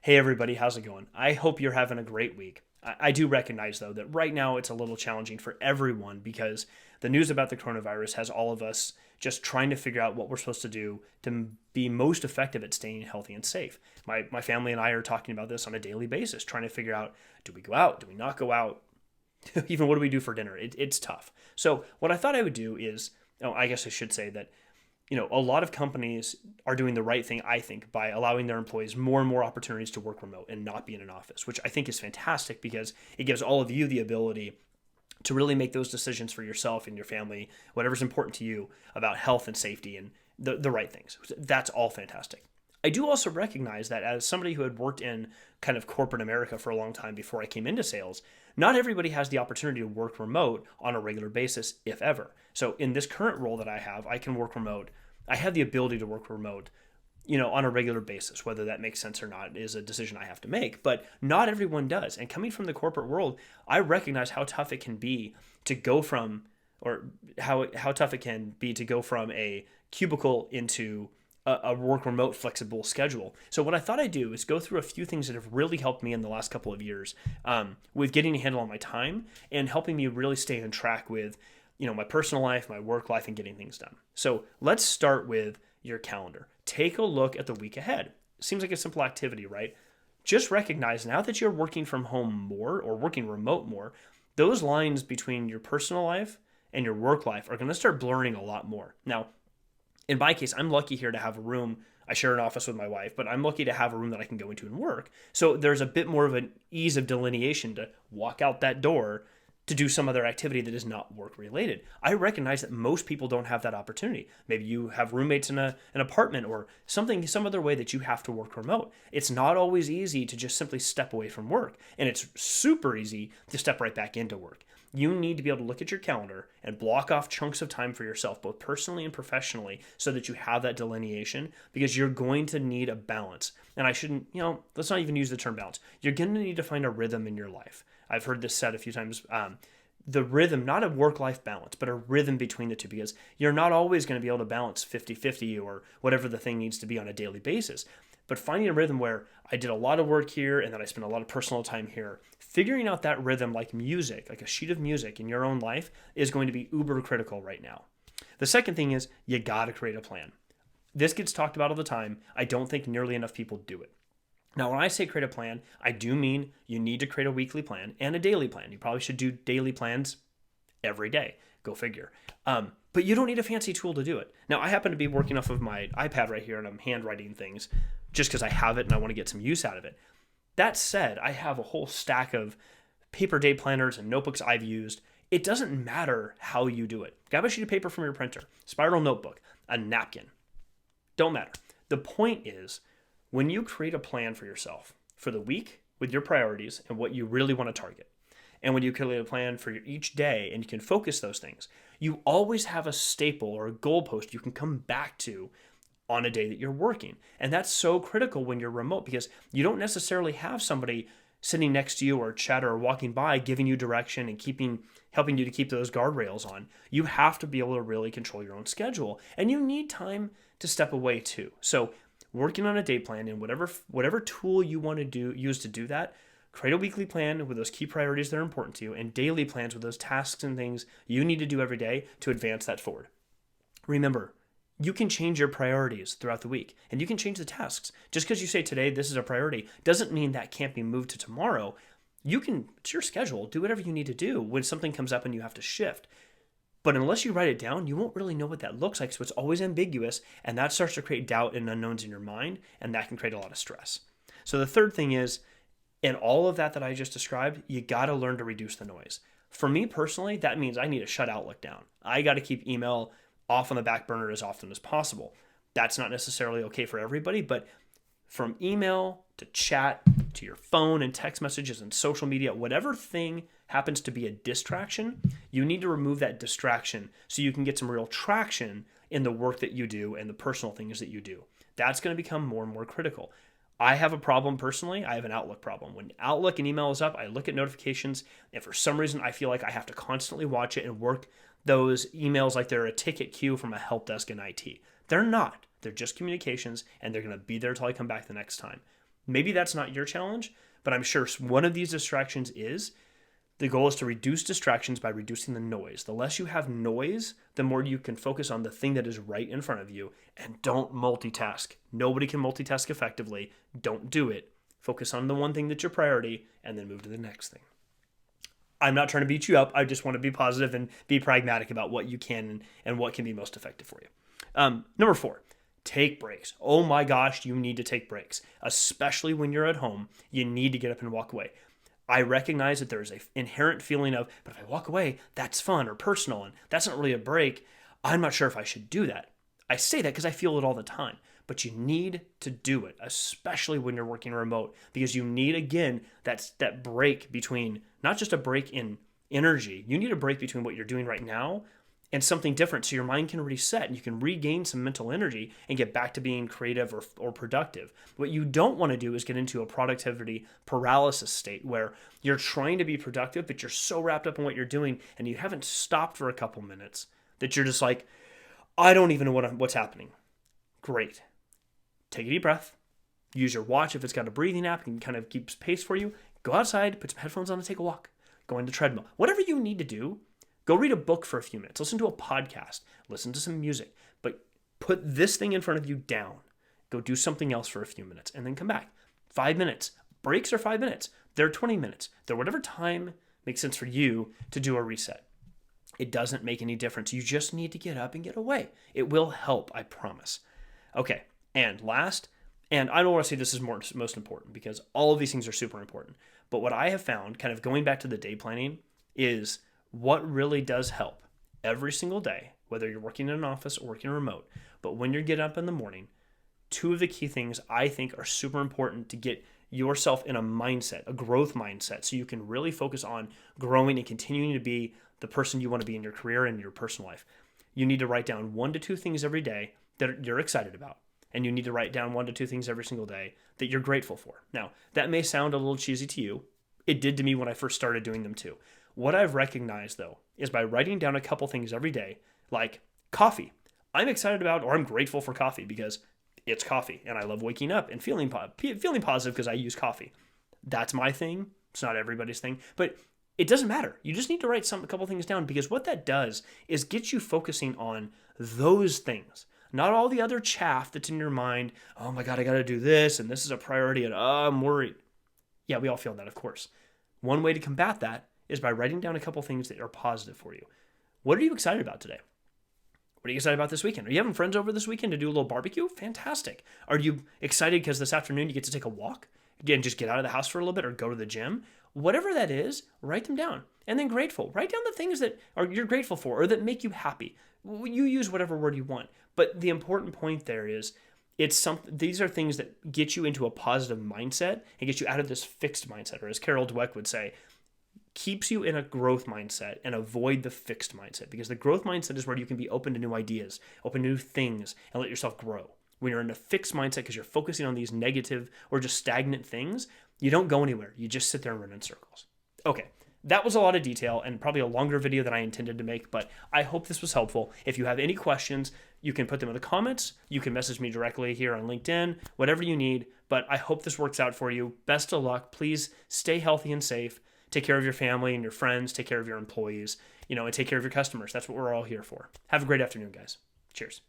Hey everybody, how's it going? I hope you're having a great week. I do recognize though that right now it's a little challenging for everyone because the news about the coronavirus has all of us just trying to figure out what we're supposed to do to be most effective at staying healthy and safe. My family and I are talking about this on a daily basis, trying to figure out, do we go out? Do we not go out? Even what do we do for dinner? It's tough. So what I thought I would do is, oh, I guess I should say that a lot of companies are doing the right thing, I think, by allowing their employees more and more opportunities to work remote and not be in an office, which I think is fantastic because it gives all of you the ability to really make those decisions for yourself and your family, whatever's important to you about health and safety and the right things. That's all fantastic. I do also recognize that as somebody who had worked in kind of corporate America for a long time before I came into sales, not everybody has the opportunity to work remote on a regular basis, if ever. So in this current role that I have, I can work remote. I have the ability to work remote, on a regular basis. Whether that makes sense or not is a decision I have to make, but not everyone does. And coming from the corporate world, I recognize how tough it can be to go from, or how tough it can be to go from a cubicle into a work remote flexible schedule. So what I thought I'd do is go through a few things that have really helped me in the last couple of years with getting a handle on my time and helping me really stay on track with my personal life, my work life, and getting things done. So let's start with your calendar. Take a look at the week ahead. Seems like a simple activity, right? Just recognize now that you're working from home more or working remote more, those lines between your personal life and your work life are going to start blurring a lot more. Now, in my case, I'm lucky here to have a room. I share an office with my wife, but I'm lucky to have a room that I can go into and work. So there's a bit more of an ease of delineation to walk out that door to do some other activity that is not work related. I recognize that most people don't have that opportunity. Maybe you have roommates in an apartment or some other way that you have to work remote. It's not always easy to just simply step away from work, and it's super easy to step right back into work. You need to be able to look at your calendar and block off chunks of time for yourself, both personally and professionally, so that you have that delineation, because you're going to need a balance. And I shouldn't, let's not even use the term balance. You're going to need to find a rhythm in your life. I've heard this said a few times, the rhythm, not a work-life balance, but a rhythm between the two, because you're not always going to be able to balance 50-50 or whatever the thing needs to be on a daily basis. But finding a rhythm where I did a lot of work here and then I spent a lot of personal time here, figuring out that rhythm like music, like a sheet of music in your own life, is going to be uber critical right now. The second thing is you got to create a plan. This gets talked about all the time. I don't think nearly enough people do it. Now, when I say create a plan, I do mean you need to create a weekly plan and a daily plan. You probably should do daily plans every day. Go figure. But you don't need a fancy tool to do it. Now, I happen to be working off of my iPad right here, and I'm handwriting things just because I have it and I want to get some use out of it. That said, I have a whole stack of paper day planners and notebooks I've used. It doesn't matter how you do it. Grab a sheet of paper from your printer, spiral notebook, a napkin. Don't matter. The point is, when you create a plan for yourself for the week with your priorities and what you really want to target, and when you create a plan for each day and you can focus those things, you always have a staple or a goalpost you can come back to on a day that you're working. And that's so critical when you're remote, because you don't necessarily have somebody sitting next to you or chat or walking by giving you direction and helping you to keep those guardrails on. You have to be able to really control your own schedule, and you need time to step away too. So working on a day plan and whatever tool you want to use to do that, create a weekly plan with those key priorities that are important to you, and daily plans with those tasks and things you need to do every day to advance that forward. Remember, you can change your priorities throughout the week, and you can change the tasks. Just because you say today this is a priority doesn't mean that can't be moved to tomorrow. It's your schedule. Do whatever you need to do when something comes up and you have to shift. But unless you write it down, you won't really know what that looks like. So it's always ambiguous, and that starts to create doubt and unknowns in your mind, and that can create a lot of stress. So the third thing is, in all of that I just described, you got to learn to reduce the noise. For me personally, that means I need to shut Outlook down. I got to keep email off on the back burner as often as possible. That's not necessarily okay for everybody, but from email to chat to your phone and text messages and social media, whatever thing happens to be a distraction, you need to remove that distraction so you can get some real traction in the work that you do and the personal things that you do. That's going to become more and more critical. I have a problem personally. I have an Outlook problem. When Outlook and email is up, I look at notifications, and for some reason I feel like I have to constantly watch it and work those emails like they're a ticket queue from a help desk in IT. They're not. They're just communications, and they're going to be there till I come back the next time. Maybe that's not your challenge, but I'm sure one of these distractions is. The goal is to reduce distractions by reducing the noise. The less you have noise, the more you can focus on the thing that is right in front of you, and don't multitask. Nobody can multitask effectively. Don't do it. Focus on the one thing that's your priority and then move to the next thing. I'm not trying to beat you up. I just want to be positive and be pragmatic about what you can and what can be most effective for you. Number 4, take breaks. Oh my gosh, you need to take breaks, especially when you're at home. You need to get up and walk away. I recognize that there is an inherent feeling of, but if I walk away, that's fun or personal, and that's not really a break. I'm not sure if I should do that. I say that because I feel it all the time, but you need to do it, especially when you're working remote, because you need, again, that break between, not just a break in energy, you need a break between what you're doing right now and something different, so your mind can reset and you can regain some mental energy and get back to being creative or productive. What you don't want to do is get into a productivity paralysis state where you're trying to be productive, but you're so wrapped up in what you're doing and you haven't stopped for a couple minutes that you're just like, I don't even know what's happening. Great. Take a deep breath. Use your watch if it's got a breathing app and kind of keeps pace for you. Go outside, put some headphones on and take a walk. Go on the treadmill. Whatever you need to do. Go read a book for a few minutes. Listen to a podcast. Listen to some music. But put this thing in front of you down. Go do something else for a few minutes and then come back. 5 minutes. Breaks are 5 minutes. They're 20 minutes. They're whatever time makes sense for you to do a reset. It doesn't make any difference. You just need to get up and get away. It will help, I promise. Okay, and last, and I don't want to say this is most important because all of these things are super important. But what I have found, kind of going back to the day planning, is what really does help every single day, whether you're working in an office or working remote, but when you're getting up in the morning, 2 of the key things I think are super important to get yourself in a mindset, a growth mindset, so you can really focus on growing and continuing to be the person you want to be in your career and your personal life. You need to write down 1 to 2 things every day that you're excited about. And you need to write down 1 to 2 things every single day that you're grateful for. Now, that may sound a little cheesy to you. It did to me when I first started doing them too. What I've recognized, though, is by writing down a couple things every day, like coffee. I'm excited about, or I'm grateful for coffee because it's coffee, and I love waking up and feeling positive because I use coffee. That's my thing. It's not everybody's thing, but it doesn't matter. You just need to write a couple things down because what that does is get you focusing on those things, not all the other chaff that's in your mind. Oh my God, I got to do this, and this is a priority, and I'm worried. Yeah, we all feel that, of course. One way to combat that is by writing down a couple things that are positive for you. What are you excited about today? What are you excited about this weekend? Are you having friends over this weekend to do a little barbecue? Fantastic. Are you excited because this afternoon you get to take a walk? Again, just get out of the house for a little bit or go to the gym? Whatever that is, write them down. And then grateful. Write down the things that you're grateful for or that make you happy. You use whatever word you want. But the important point there is these are things that get you into a positive mindset and get you out of this fixed mindset, or as Carol Dweck would say, keeps you in a growth mindset and avoid the fixed mindset, because the growth mindset is where you can be open to new ideas, open to new things, and let yourself grow. When you're in a fixed mindset because you're focusing on these negative or just stagnant things, you don't go anywhere. You just sit there and run in circles. Okay, that was a lot of detail and probably a longer video than I intended to make, but I hope this was helpful. If you have any questions, you can put them in the comments. You can message me directly here on LinkedIn, whatever you need, but I hope this works out for you. Best of luck. Please stay healthy and safe. Take care of your family and your friends. Take care of your employees, and take care of your customers. That's what we're all here for. Have a great afternoon, guys. Cheers.